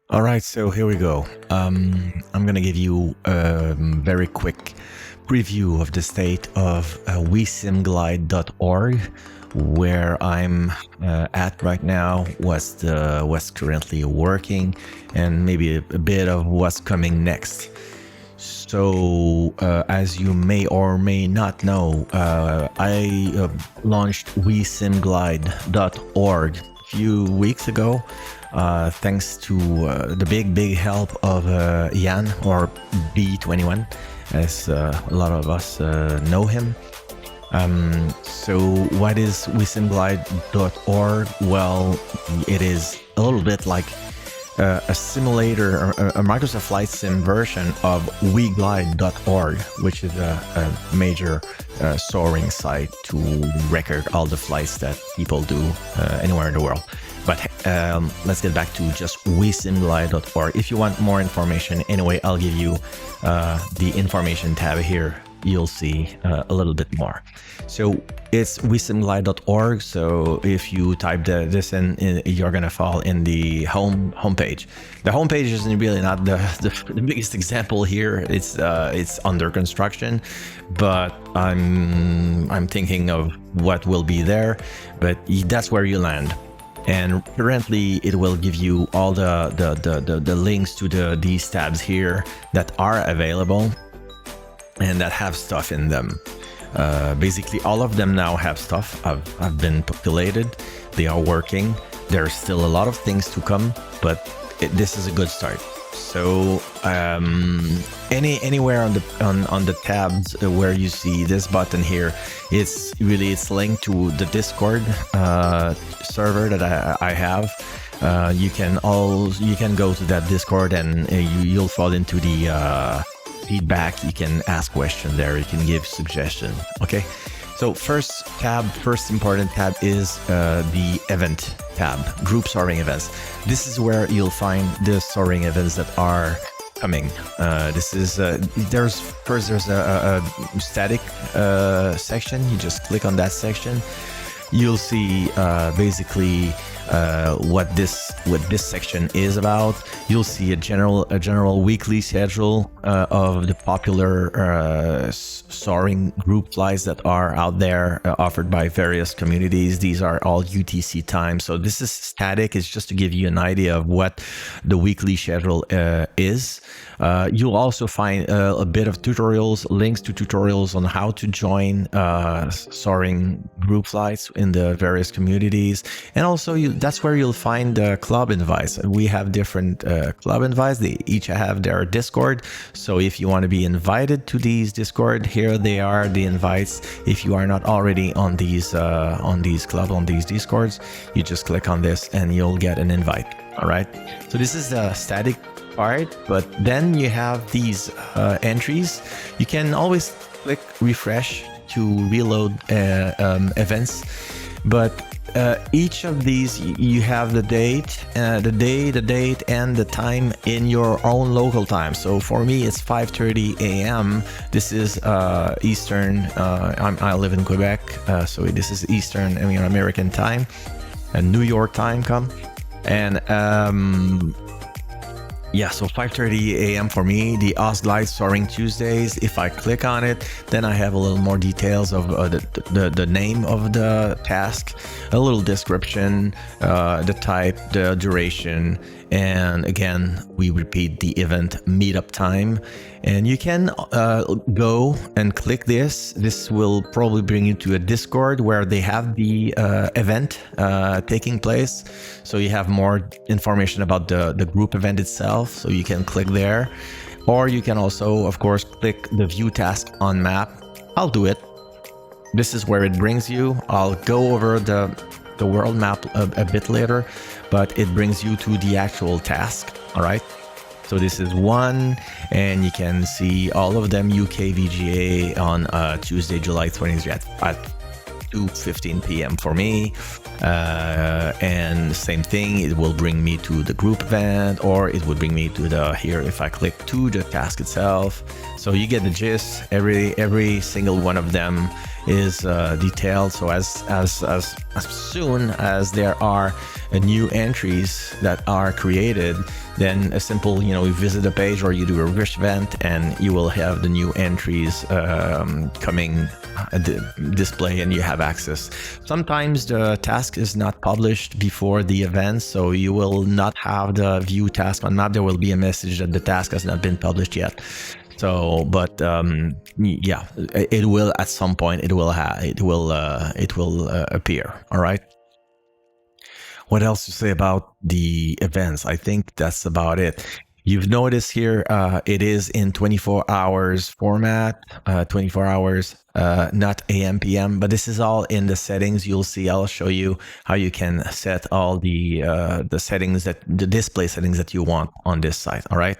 All right, so here we go. I'm gonna give you a very quick preview of the state of wesimglide.org, where I'm at right now, what's currently working, and maybe a bit of what's coming next. So, as you may or may not know, I launched wesimglide.org a few weeks ago, thanks to the big help of Jan, or B21, as a lot of us know him. So what is wesimglide.org? Well, it is a little bit like a simulator, a Microsoft Flight Sim version of weglide.org, which is a major soaring site to record all the flights that people do anywhere in the world. But let's get back to just wesimglide.org. If you want more information, anyway, I'll give you the information tab here. You'll see a little bit more. So it's wesimglide.org. So if you type this in, you're gonna fall in the homepage. The homepage isn't really not the biggest example here. It's under construction, but I'm thinking of what will be there. But that's where you land. And currently, it will give you all the links to these tabs here that are available and that have stuff in them. Basically, all of them now have stuff. have been populated. They are working. There's still a lot of things to come, but this is a good start. So anywhere on the tabs where you see this button here, it's linked to the Discord server that I have. You can go to that Discord, and you'll fall into the feedback. You can ask questions there. You can give suggestions. Okay. So first important tab is the event tab, group soaring events. This is where you'll find the soaring events that are coming. This is there's a static section. You just click on that section. You'll see basically what this section is about. You'll see a general weekly schedule of the popular soaring group flights that are out there offered by various communities. These are all UTC time, so this is static. It's just to give you an idea of what the weekly schedule is. You'll also find a bit of tutorials, links to tutorials on how to join soaring group flights in the various communities, and also that's where you'll find club invites. We have different club invites. They each have their Discord, so if you want to be invited to these Discord, here they are, the invites. If you are not already on these Discords, you just click on this and you'll get an invite. All right, so this is the static part, but then you have these entries. You can always click refresh to reload events, but each of these, you have the date, the date, and the time in your own local time. So for me, it's 5:30 a.m. This is Eastern. I live in Quebec, so this is Eastern, American time, and New York time come, and yeah, so 5:30 a.m. for me, the Osglide Soaring Tuesdays. If I click on it, then I have a little more details of the name of the task, a little description, the type, the duration, and again, we repeat the event meetup time. And you can go and click this. This will probably bring you to a Discord where they have the event taking place. So you have more information about the group event itself. So you can click there. Or you can also, of course, click the view task on map. I'll do it. This is where it brings you. I'll go over the world map a bit later, but it brings you to the actual task. All right. So this is one, and you can see all of them UK VGA on Tuesday, July 20th at 2:15 p.m. for me. And same thing, it will bring me to the group event, or it would bring me to here if I click to the task itself. So you get the gist. Every single one of them is detailed. So as soon as there are new entries that are created, then a simple, you visit a page or you do a refresh event, and you will have the new entries coming display, and you have access. Sometimes the task is not published before the event, so you will not have the view task on map. There will be a message that the task has not been published yet. So, but yeah, it will at some point. It will appear. All right. What else to say about the events? I think that's about it. You've noticed here, it is in 24 hours format, 24 hours, not AM, PM, but this is all in the settings. You'll see, I'll show you how you can set all the settings, the display settings that you want on this site. All right.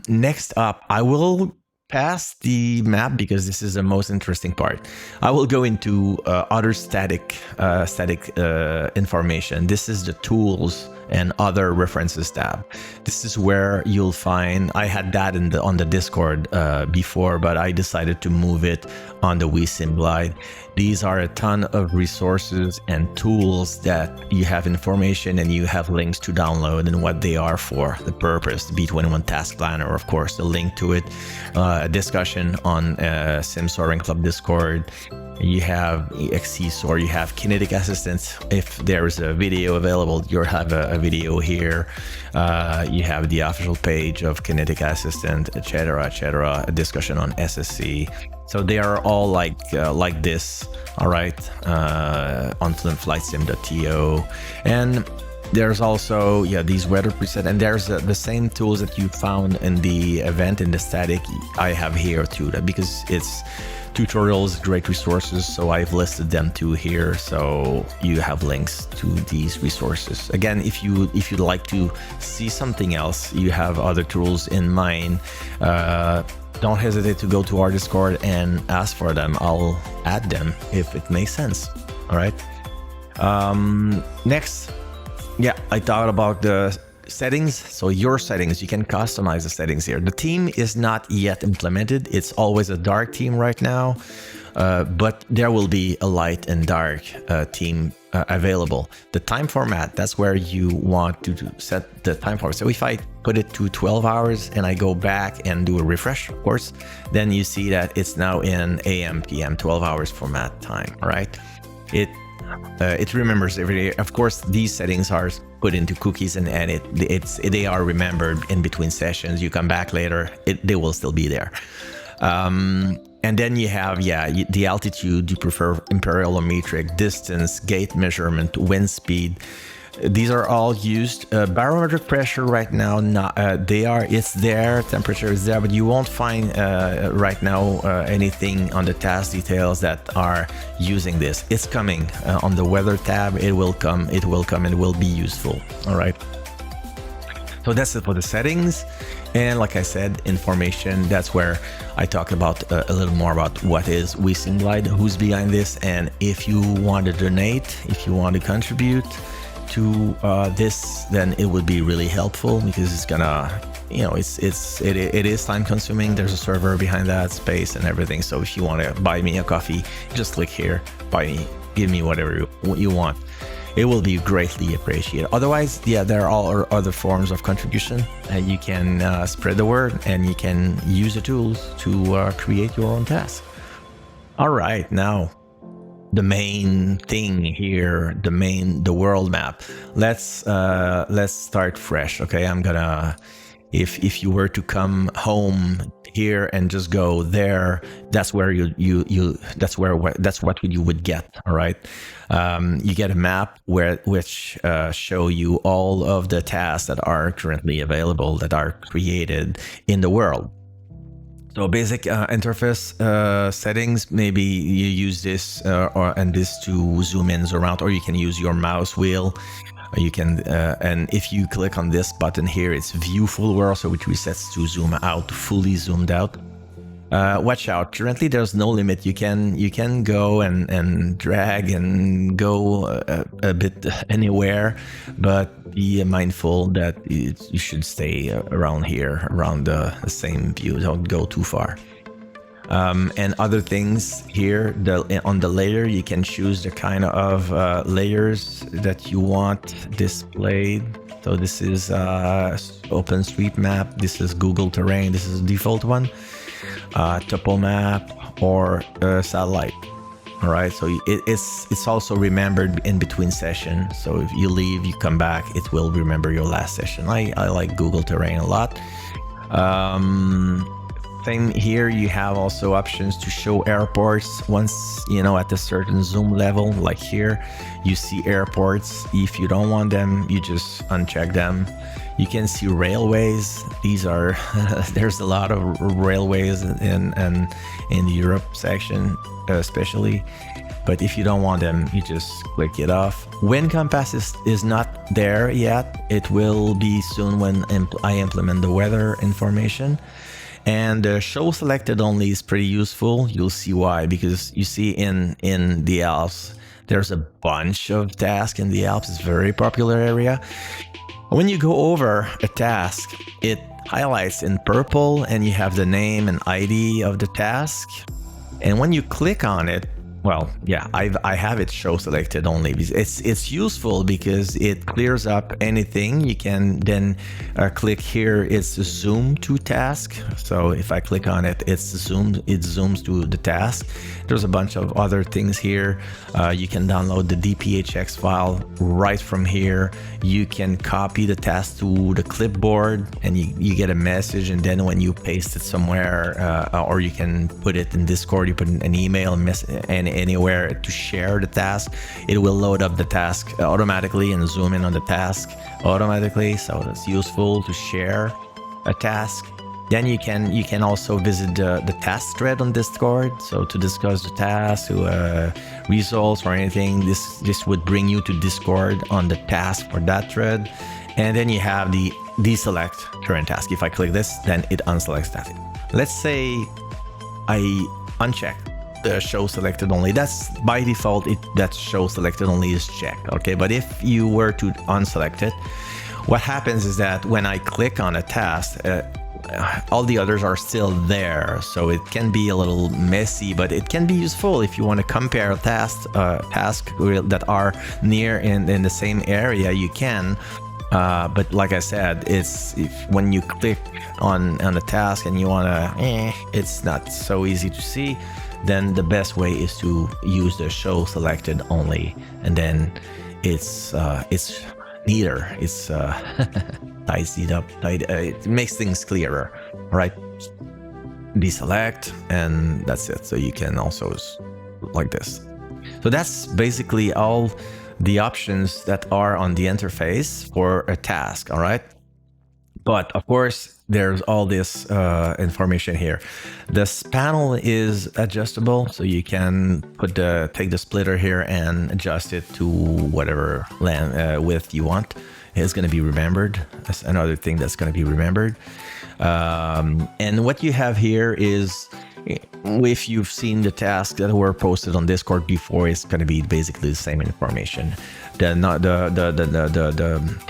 Next up, I will pass the map because this is the most interesting part. I will go into other static information. This is the tools and other references tab. This is where you'll find, I had that on the Discord before, but I decided to move it on the WeSim Glide. These are a ton of resources and tools that you have information and you have links to download and what they are for, the purpose, the B21 Task Planner, of course, the link to it, a discussion on Sim Soaring Club Discord. You have XC-Soar, you have Kinetic Assistant. If there is a video available, you'll have a video here. You have the official page of Kinetic Assistant, etc., a discussion on SSC. So they are all like this, all right, on flightsim.to. And there's also, these weather preset, and there's the same tools that you found in the event in the static I have here too, because it's tutorials, great resources, so I've listed them too here, so you have links to these resources. Again, if you'd like to see something else, you have other tools in mind, don't hesitate to go to our Discord and ask for them. I'll add them if it makes sense. All right. Next, I talked about the settings. So your settings, you can customize the settings here. The theme is not yet implemented. It's always a dark theme right now, but there will be a light and dark theme available. The time format, that's where you want to set the time format. So if I put it to 12 hours and I go back and do a refresh, of course, then you see that it's now in AM, PM, 12 hours format time. All right. It remembers every day. Of course, these settings are put into cookies, and they are remembered in between sessions. You come back later, they will still be there. And then you have, the altitude, you prefer imperial or metric, distance, gate measurement, wind speed. These are all used. Barometric pressure right now, it's there, temperature is there, but you won't find right now anything on the task details that are using this. It's coming on the weather tab. It will come, and it will be useful. All right. So that's it for the settings. And like I said, information, that's where I talk about a little more about what is WeSim Glide, who's behind this, and if you want to donate, if you want to contribute to this, then it would be really helpful, because it's gonna, it is time consuming. There's a server behind that, space and everything. So if you want to buy me a coffee, just click here, buy me, give me whatever you want. It will be greatly appreciated. Otherwise, there are other forms of contribution, and you can spread the word, and you can use the tools to create your own task. All right, now the main thing here, the world map. Let's start fresh. Okay, I'm gonna, if you were to come home here and just go there, that's where that's what you would get. All right. You get a map which show you all of the tasks that are currently available, that are created in the world. So basic interface settings, maybe you use this and this to zoom in, zoom out, or you can use your mouse wheel. You can, and if you click on this button here, it's view full world, so it resets to zoom out, fully zoomed out. Watch out, currently there's no limit. You can go and drag and go a bit anywhere, but be mindful that you should stay around here, around the same view. Don't go too far. And other things here, on the layer, you can choose the kind of layers that you want displayed. So this is OpenStreetMap, this is Google Terrain, this is the default one, TopoMap, or satellite. All right, so it's also remembered in between sessions. So if you leave, you come back, it will remember your last session. I like Google Terrain a lot. Thing here, you have also options to show airports once, at a certain zoom level. Like here, you see airports. If you don't want them, you just uncheck them. You can see railways. These are there's a lot of railways in the Europe section, especially. But if you don't want them, you just click it off. Wind compass is not there yet. It will be soon when I implement the weather information. And show selected only is pretty useful. You'll see why, because you see in the Alps, there's a bunch of tasks in the Alps. It's a very popular area. When you go over a task, it highlights in purple and you have the name and ID of the task. And when you click on it, well, yeah, I have it show selected only. It's useful because it clears up anything. You can then click here. It's zoom to task. So if I click on it, it zooms to the task. There's a bunch of other things here. You can download the DPHX file right from here. You can copy the task to the clipboard and you get a message. And then when you paste it somewhere, or you can put it in Discord, you put an email and anywhere to share the task, it will load up the task automatically and zoom in on the task automatically. So it's useful to share a task. Then you can also visit the task thread on Discord. So to discuss the task, results or anything, this would bring you to Discord on the task for that thread. And then you have the deselect current task. If I click this, then it unselects that. Let's say I uncheck the show selected only. That's by default, that show selected only is checked. Okay, but if you were to unselect it, what happens is that when I click on a task, all the others are still there. So it can be a little messy, but it can be useful if you want to compare tasks that are near in the same area. You can. But like I said, when you click on a task and you wanna, it's not so easy to see. Then the best way is to use the show selected only, and then it's neater. It's ties it up. It makes things clearer, right? Deselect, and that's it. So you can also like this. So that's basically all the options that are on the interface for a task. All right. But of course, there's all this information here. This panel is adjustable, so you can take the splitter here and adjust it to whatever width you want. It's going to be remembered. That's another thing that's going to be remembered. And what you have here is, if you've seen the tasks that were posted on Discord before, it's going to be basically the same information. The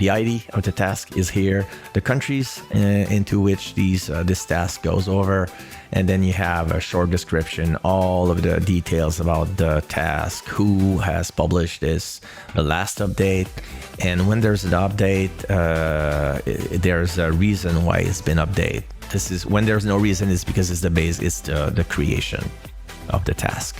ID of the task is here, the countries into which this task goes over, and then you have a short description, all of the details about the task, who has published this, the last update, and when there's an update, there's a reason why it's been updated. This is when there's no reason, it's because it's the creation of the task.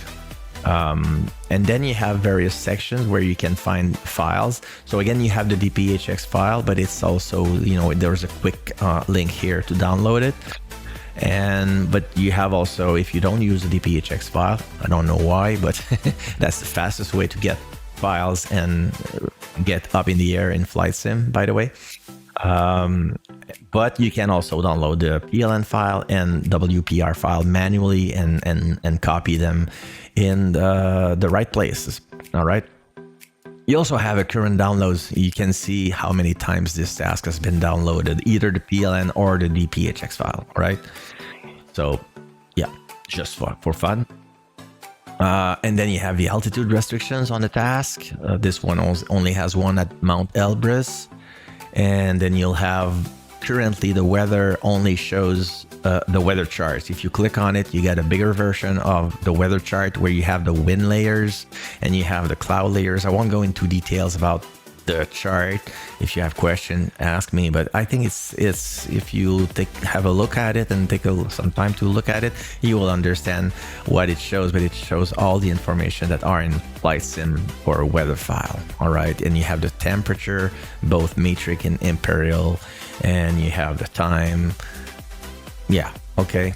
And then you have various sections where you can find files. So again, you have the DPHX file, but it's also, there's a quick link here to download it. But you have also, if you don't use the DPHX file, I don't know why, but that's the fastest way to get files and get up in the air in Flight Sim, by the way. But you can also download the PLN file and WPR file manually and copy them in the right places. All right. You also have a current downloads. You can see how many times this task has been downloaded, either the PLN or the DPHX file. All right. So yeah, just for fun. And then you have the altitude restrictions on the task. This one only has one at Mount Elbrus. And then you'll have currently the weather only shows the weather charts. If you click on it, you get a bigger version of the weather chart where you have the wind layers and you have the cloud layers. I won't go into details about the chart. If you have questions, ask me, but I think it's if you have a look at it and take some time to look at it, you will understand what it shows. But it shows all the information that are in Flight Sim or a weather file. All right, and you have the temperature, both metric and imperial, and you have the time. Yeah, okay,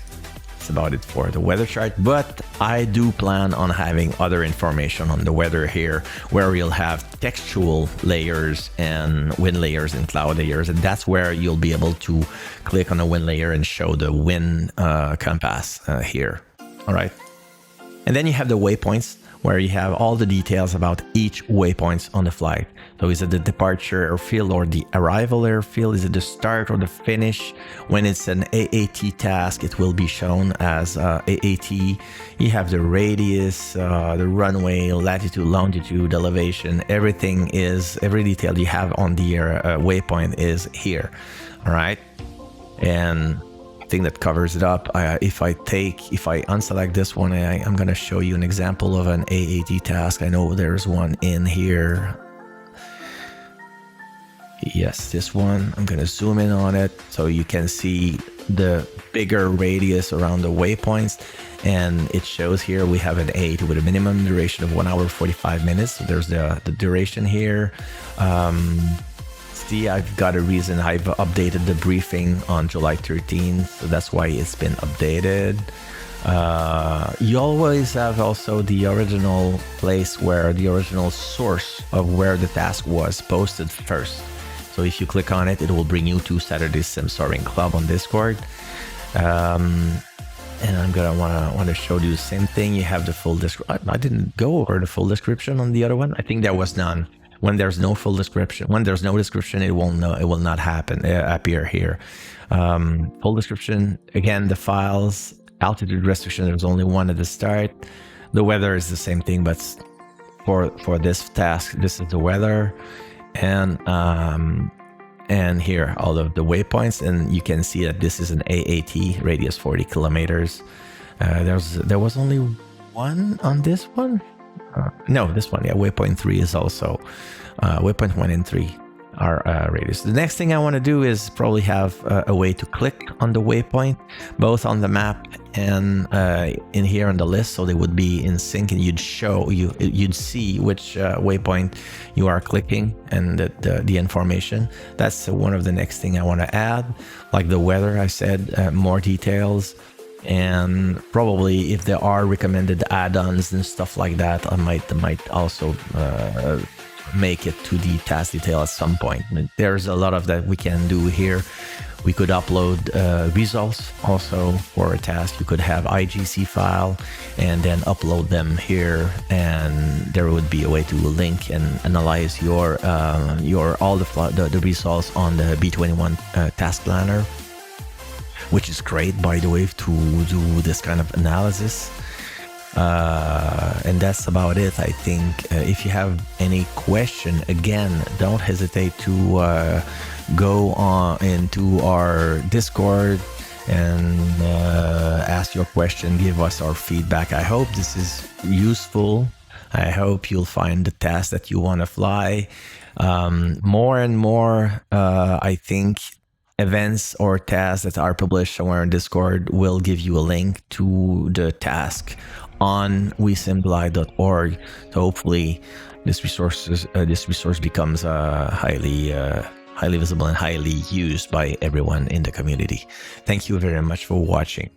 that's about it for the weather chart. But I do plan on having other information on the weather here, where you'll have textual layers and wind layers and cloud layers, and that's where you'll be able to click on the wind layer and show the wind compass here. All right, and then you have the waypoints, where you have all the details about each waypoints on the flight. So is it the departure airfield or the arrival airfield? Is it the start or the finish? When it's an AAT task, it will be shown as AAT. You have the radius, the runway, latitude, longitude, elevation. Every detail you have on the waypoint is here. All right, and thing that covers it up. If I unselect this one, I'm going to show you an example of an AAT task. I know there's one in here. Yes, this one. I'm going to zoom in on it so you can see the bigger radius around the waypoints, and it shows here we have an 8 with a minimum duration of 1 hour 45 minutes. So there's the duration here. See, I've got a reason. I've updated the briefing on July 13th, so that's why it's been updated. You always have also the original place where the original source of where the task was posted first. So if you click on it, it will bring you to Saturday Sim Soaring Club on Discord. And I'm gonna want to show you the same thing. You have the full description. I didn't go over the full description on the other one. I think there was none. When there's no full description, when there's no description, it will not happen, appear here. Full description, again, the files, altitude restriction, there's only one at the start. The weather is the same thing, but for this task, this is the weather. And here, all of the waypoints, and you can see that this is an AAT, radius 40 kilometers. There was only one on this one. No, this one, yeah, waypoint 3 is also waypoint 1 and 3 are radius. The next thing I want to do is probably have a way to click on the waypoint, both on the map and in here on the list, so they would be in sync, and you'd see which waypoint you are clicking and the information. That's one of the next thing I want to add, like the weather. I said more details. And probably if there are recommended add-ons and stuff like that, I might also make it to the task detail at some point. There's a lot of that we can do here. We could upload results also for a task. You could have IGC file and then upload them here, and there would be a way to link and analyze your all the results on the B21 task planner, which is great, by the way, to do this kind of analysis. And that's about it, I think. If you have any question, again, don't hesitate to go on into our Discord and ask your question, give us our feedback. I hope this is useful. I hope you'll find the task that you want to fly. More and more, I think, events or tasks that are published somewhere in Discord will give you a link to the task on wesimfly.org. So hopefully this resource becomes highly visible and highly used by everyone in the community. Thank you very much for watching.